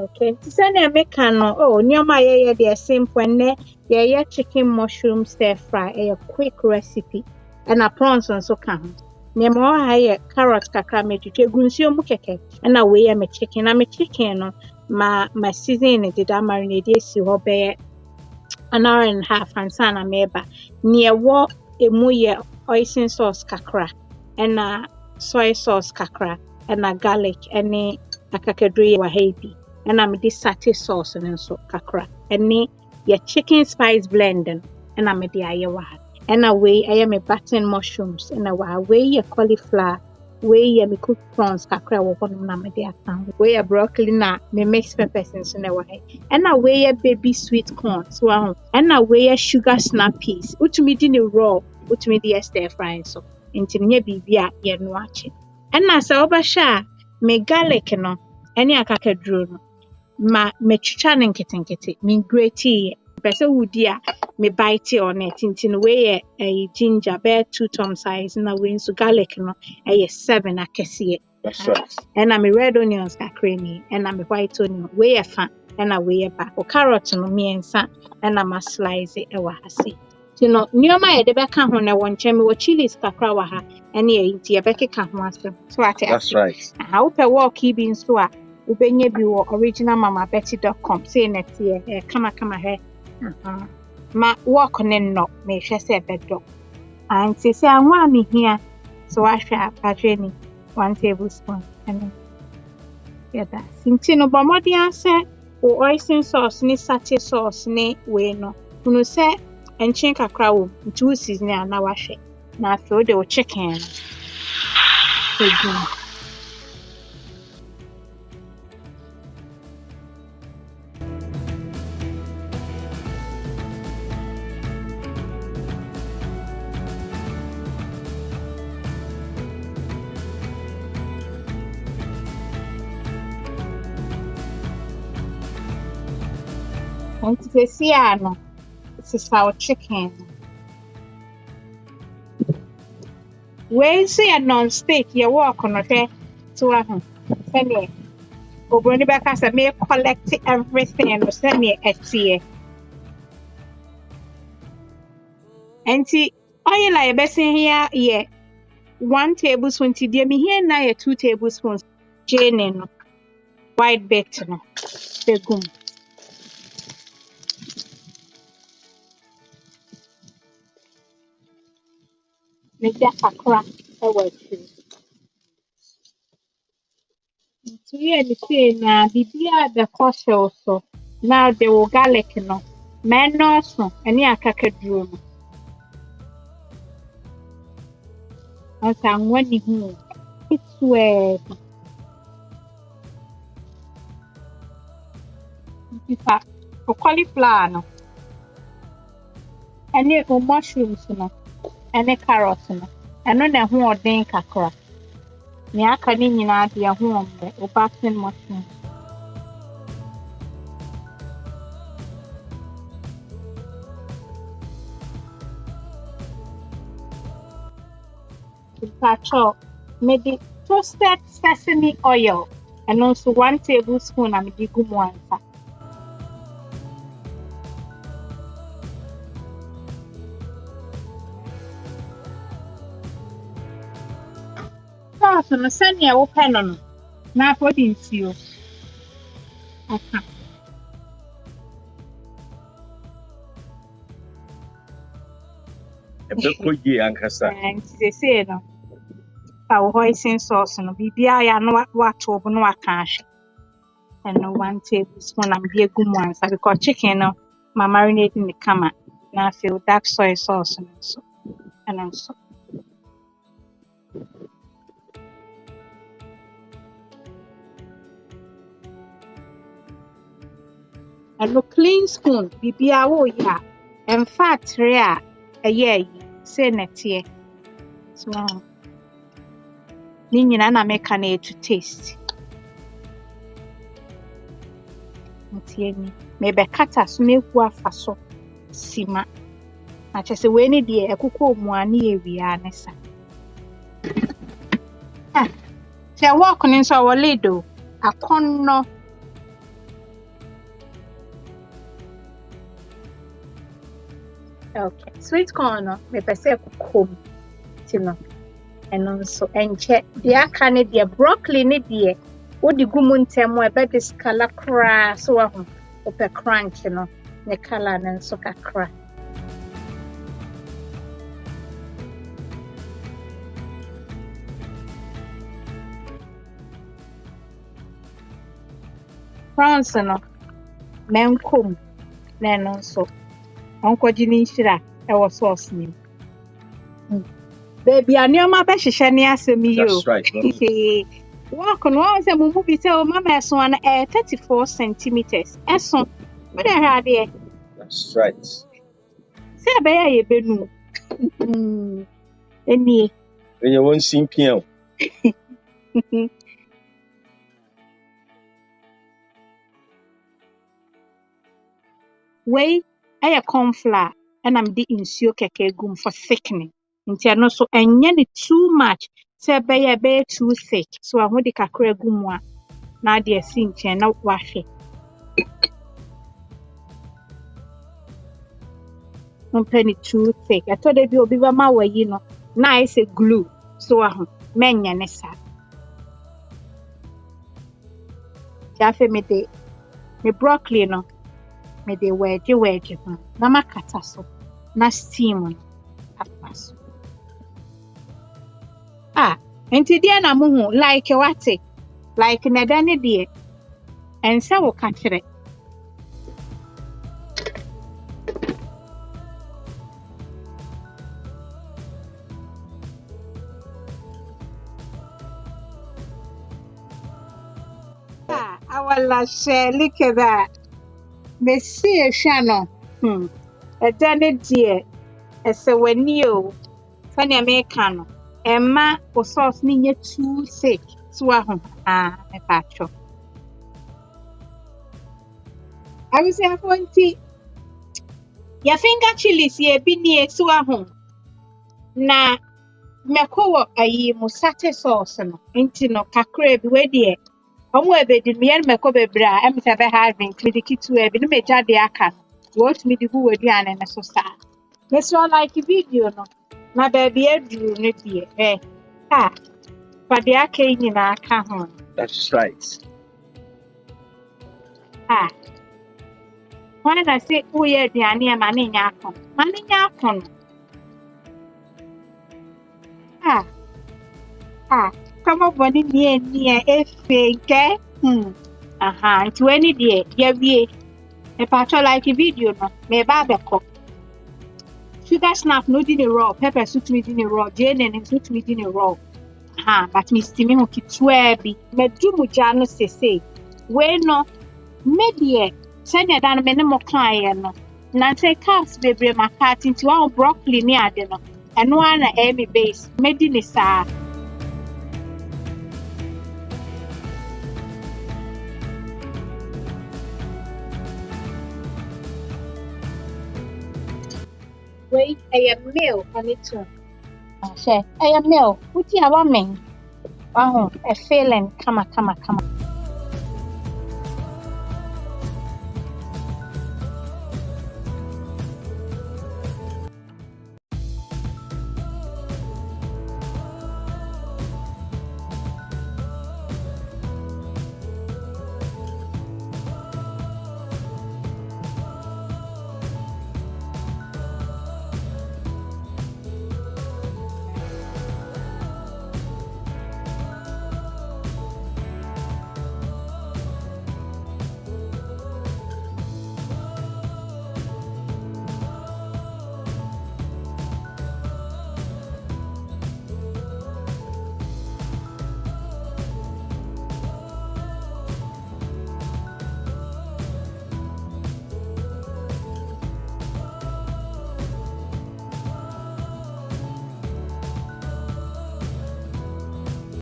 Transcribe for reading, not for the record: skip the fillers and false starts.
Okay. Send make no. Oh, nyoma ye the simple ne ye chicken mushroom stir fry. A quick recipe. And a prawns on so can. Nyama ha carrot kakra me twetwe gunsuo mu keke. And a we me chicken. Na me chicken no ma season it did marinade esi ho be an hour and a half and sana meba. Near wo emu ye oyster sauce kakra. And soy sauce kakra. And a garlic any akakadri wa hebi. And I'm this sate sauce and so kakra. And your chicken spice blending. And I'm the ayawa. And away I am a button mushrooms. And away your cauliflower. Way your me cook prawns kakra wo hono na me de account. Way a broccoli na me mix peppers and so na way. And away your baby sweet corn. So and away your sugar snap peas. Utumi di ni raw. Utumi di stir fry so. Inti nye bibia ye no achi. And na sa obasha me garlic no. Any akakadro no. Ma me chicha nkete me grate pese wudi a me bite on it tintin we a ginger bear 2 thumb size na we so garlic no 7 akese. That's right. And me red onions creamy and me white onion we fa and we back o carrot no me ensa and ma slice e wa hasi tino nyoma e de be ka ho na won che me wo chilies kakra wa ha and e nti e be keka ho asem so ate. That's right. How pe walk bi nso a ubenye bi wo originalmamabetty.com say next year kama he ma walk ne no me hwe se bedo and say anwa me here so ahwa patwani 1 tablespoon and that sinti no bomodi ase o oyster sauce ni sate sauce ni we no unu se enchin kakra wo ntu season na wahwe na afi o de o chicken no and to see ano it's our chicken we say a non-stick you walk on okay to send me obroni baka say me collect everything and send me etie enti oil like be say here 1 tablespoon ti dey me here na 2 tablespoons jane no white bit no begum make that Accra work. So yeah, the say na bibia the kosho so now they will garlic no men so any akakaduro no asa nwani hu it's where ifa cauliflower no any mushrooms no any carrots no eno na hu odin kakra ni aka ni nyina de hu ombe o basin mushroom pacho made toasted sesame oil and also 1 tablespoon am di gumu ansa so no sani e wo peno no na afodi nsio aka Ebekoji ankasa and they say no our hoisin sauce no bibia ya no wato obo no aka ahwe and no 1 tablespoon am bi egumu ansa because chicken no ma marinate in the kama na feel dark soy sauce no so and also and no clean spoon bibia wo ya in fact rea say netie so ni nyina na meka na to taste ntieni me be kata so meku afa so sima na chese we ni de ekukọ mu ani ewia ne sa se walk ni so wole do akonno Okay. Sweet corn no, me pese kukom. Ti no. Eno nso enche. Dia aka ne dia broccoli ne dia. Wodi gu mu ntemu ebe dis color kra so ahu. Ope crunch no. Ne color ne nso kakra. Prawns no. Menkom. Na eno nso. Onkwaji ni nshira ewo sauce ni. Baby, anioma be hihye ne asem yi o. That's right. Walk on one say mumu bi say o mama eso na 34 centimeters. Eso. What the hell there? That's right. Say be ya ye benu. Eni. When you want simpion. Wei aya corn flour and am di nsuo keke gum for thickening. Nti ano so enye ne too much. Say be too thick. So ahu di kakra gum a na de asi nchen na wahwe. Penny too thick. I thought they be obi ma wayi no. Na I say glue. So ahu menya ne sa. Jafe me de me broccoli no. Me de wedge ho. Na makata so. Na steam no. Apaso. Enti dia na mo hu like what? Like nadane de. Ensa wo ka kire. Awala share, look at that. Me see a shano. A dane dear. As a when you funny Americano. Emma or sauce near too thick. Swahum. Me pacho. I was a 20. Your finger chilies ye be near Swahum. Na MAKOLA ayi musate sauce no. Inti no kakre bi we de. Omo ebe di me MAKOLA bebra am se be having kitu ebe no meja de aka. What me di gu aduane ne so sa. Yes you like video no. Na baby eduru ne die. But the aka nyina aka ho. That's right. When I say oh yeah aduane e ma ne nya akon. Ma ne nya akon. Come up body near efe nke. To any day, yeah, we a patch like a video, no, me barbecue. Sugar snap, no dinner raw, pepper suit me dinner raw, jane and suit me dinner raw. But Miss Timmy who keep sweaby, me do mujano say, we no, maybe send your down a minimum client, no. Nancy cast baby my cat into our broccoli near dinner, and one Amy base, medine sa. Wait, a meal on its own. Share a meal. What you have a feeling, come.